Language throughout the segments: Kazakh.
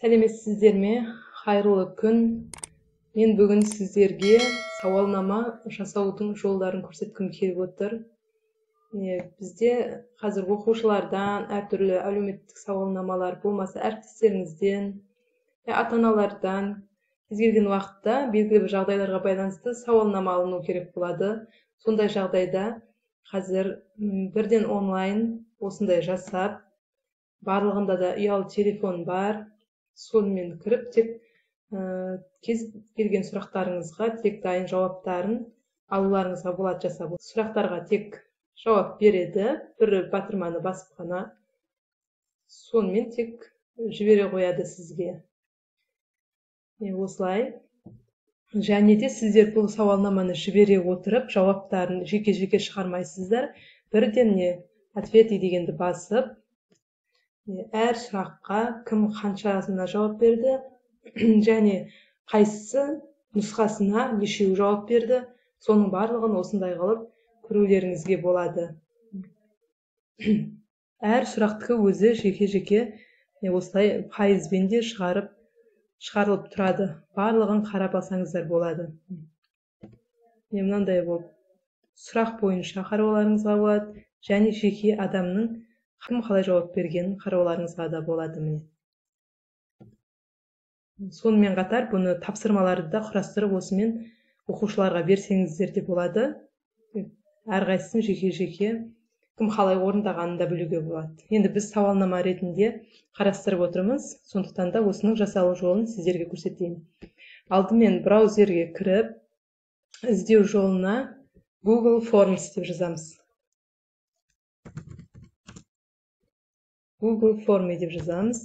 Сәлеметсіздер ме? Қайырлы күн. Мен бүгін сіздерге сауалнама жасаудың жолдарын көрсеткім келіп отыр. Бізде қазір оқушылардан әртүрлі әлеуметтік сауалнамалар болмаса әріптестеріңізден, ата-аналардан кез келген уақытта белгілі бір жағдайларға байланысты сауалнама алыну керек болады. Сондай жағдайда қазір бірден онлайн осындай жасап, барлығында да ұялы телефон бар. Сонымен кіріп, тек кез келген сұрақтарыңызға тек дайын жауаптарын алуларыңызға болады жасап. Сұрақтарға тек жауап береді, бір батырманы басып қана. Сонымен тек жібере қояды сізге. Осылай. Және де сіздер бұл сауалнаманы жібере отырып, жауаптарын жеке-жеке шығармайсыздар. Бірден ответы дегенді басып, әр сұраққа кім қаншасына жауап берді, және қайсысы нұсқасына нешеу жауап берді, соның барлығын осындай қылып көруілеріңізге болады. Әр сұрақтікі өзі жеке-жеке осылай пайызбен де шығарылып тұрады. Барлығын қарап алсаңыздар болады. Мынандай болып, сұрақ бойынша қарауларыңызға болады, және жеке адамның кім қалай жауап берген қарауларыңызға да болады. Сонымен қатар бұны тапсырмаларды да құрастырып осымен оқушыларға берсеңіздер де болады. Әрқайсысын жеке-жеке кім қалай орындағанын да білуге болады. Енді біз сауалнама ретінде қарастырып отырмыз, сондықтан да осының жасалу жолын сіздерге көрсетейін. Алдымен браузерге кіріп, іздеу жолына Google Forms деп жазамыз. Google Forms деп жазамыз.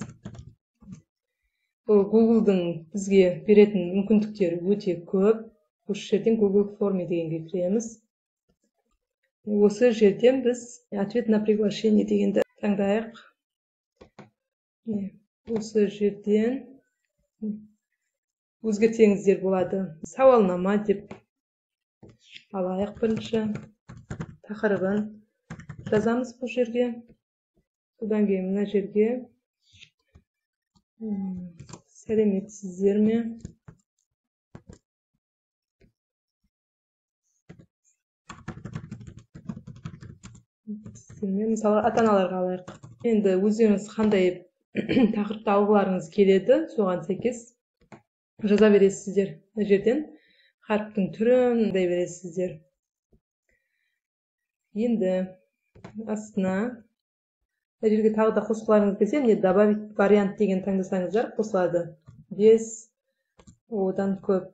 Google'дың бізге беретін мүмкіндіктері өте көп. Осы жерден Google Forms дегенге кіреміз. Осы жерден біз ответ на приглашение дегенді таңдайық. Осы жерден өзгертсеңіздер болады. Сауалнама деп алайық бірінші. Тақырыбын жазамыз бұл жерге. Содан кейін мына жерге сәлеметсіздер ме? Мысалы ата-аналарға алайық. Енді өздеріңіз қандай тақырыпты алғыларыңыз келеді, соған сәйкес жаза бересіздер. Мына жерден харіптің түрін дай бересіздер. Енді астына мына жерге тағы да қосқыларыңыз келсе, добавить вариант деген таңдасаңыздар қосылады. Без, одан көп.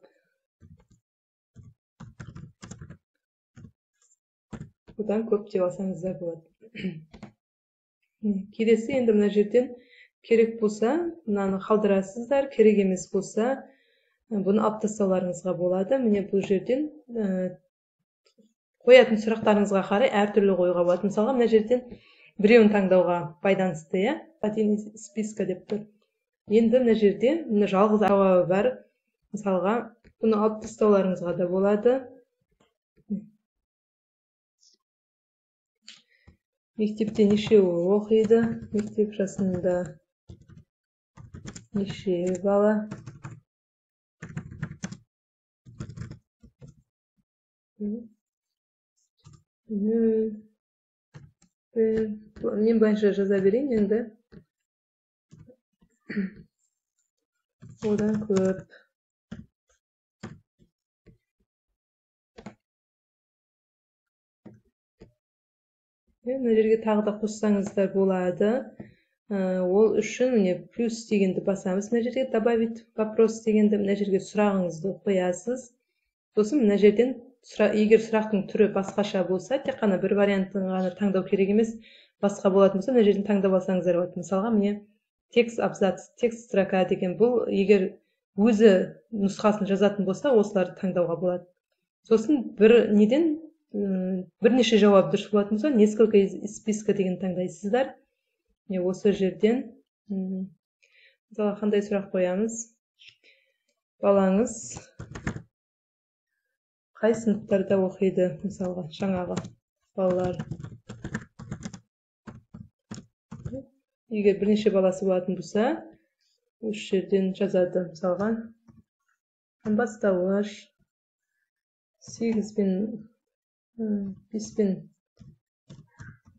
Одан көп деп алсаңыздар болады. Келесі енді мына жерден керек болса, мынаны қалдырасыздар, керек емес болса, бұны алып тастауларыңызға болады. Міне бұл жерден қоятын сұрақтарыңызға қарай әртүрлі қоюға болады. Мысалға мына жерден біреуін таңдауға байланысты, один из списка деп тұр. Енді мына жерде жалғыз жауабы бар. Мысалға, бұны алып тастауларыңызға да болады. Мектепте нешеуі оқиды? Мектеп жасында неше бала? Мен бойынша жаза берейін енді. Одан көп. Мына жерге тағы да қоссаңыздар болады. Ол үшін плюс дегенді басамыз. Мына жерге добавить вопрос дегенді, мына жерге сұрағыңызды қоясыз. Сосын мына жерден егер сұрақтың түрі басқаша болса, тек қана бір вариантын ғана таңдау керек емес, басқа болатын болса, мына жерден таңдап алсаңыздар болады. Мысалға, міне текст абзац, текст строка деген бұл, егер өзі нұсқасын жазатын болса, осыларды таңдауға болады. Сосын бірнеше жауап дұрыс болатын болса, несколько из списка деген таңдайсыздар. Осы жерден мысалға қандай сұрақ қоямыз? Балаңыз қай сыныптарда оқиды? Мысалға, жаңағы балалар. Егер бірнеше баласы болатын болса, осы жерден жазады. Мысалға, бастауыш 8 пен 5 пен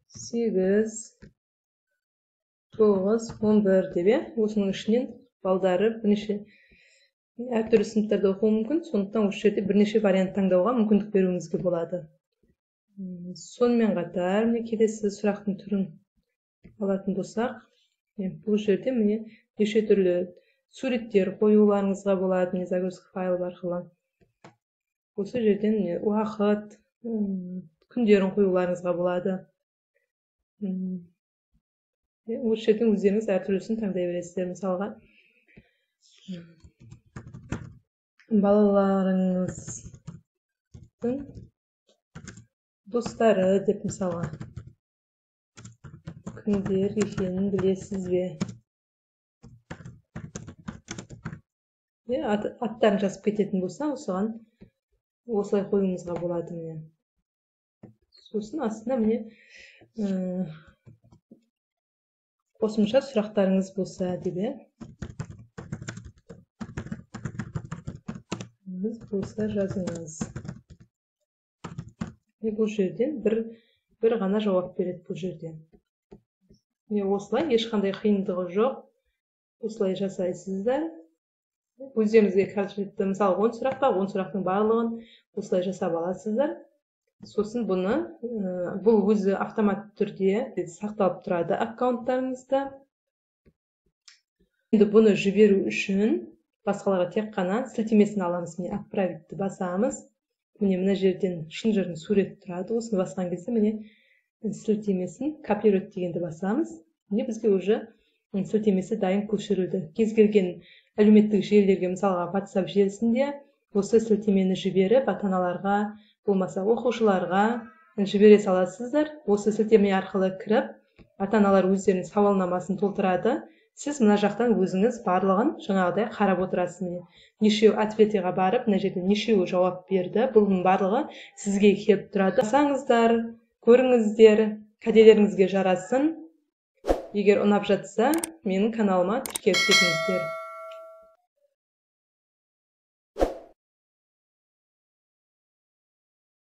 8, 9, 11 деп, осының ішінен балдары бірнеше әртүрлі сыныптарда оқуы мүмкін, сондықтан осы жерде бірнеше вариант таңдауға мүмкіндік беруіңізге болады. Сонымен қатар, келесі сұрақтың түрін алатын болсақ, бұл жерде неше түрлі суреттер қоюларыңызға болады, загрузка файл арқылы. Осы жерден уақыт, күндерін қоюларыңызға болады. Осы жерден өздеріңіз әртүрлісін таңдай бересіздер. Мысалға, балаларыңыздың достары деп, мысалға, кімдер екенін білесіз бе? Аттарын жазып кететін болса, осыған осылай қоюыңызға болады. Сосын астына қосымша сұрақтарыңыз болса деп, жазыңыз. Бұл жерден бір ғана жауап береді бұл жерден. Осылай ешқандай қиындығы жоқ. Осылай жасайсыздар. Өздеріңізге қажетті, мысалы 10 сұрақ бар, 10 сұрақтың барлығын осылай жасап аласыздар. Сосын бұл өзі автомат түрде сақталып тұрады аккаунттарыңызда. Енді бұны жіберу үшін басқаларға тек қана сілтемесін аламыз. Отправитті басамыз. Мына жерден шынжырдың суреті тұрады. Осыны басқан кезде сілтемесін копировать дегенді басамыз. Бізге уже сілтемесі дайын көшірілді. Кез келген әлеуметтік желілерге, мысалға WhatsApp желісінде осы сілтемені жіберіп, ата-аналарға, болмаса оқушыларға жібере саласыздар. Осы сілтеме арқылы кіріп, ата-аналар өздерінің сауалнамасын толтырады. Сіз мына жақтан өзіңіз барлығын жаңағыдай қарап отырасыз. Нешеу ответіға барып, мына жерде нешеу жауап берді. Бұның барлығы сізге келіп тұрады. Жасаңыздар, көріңіздер, кәделеріңізге жарасын. Егер ұнап жатса, менің каналыма тіркеліп кетіңіздер.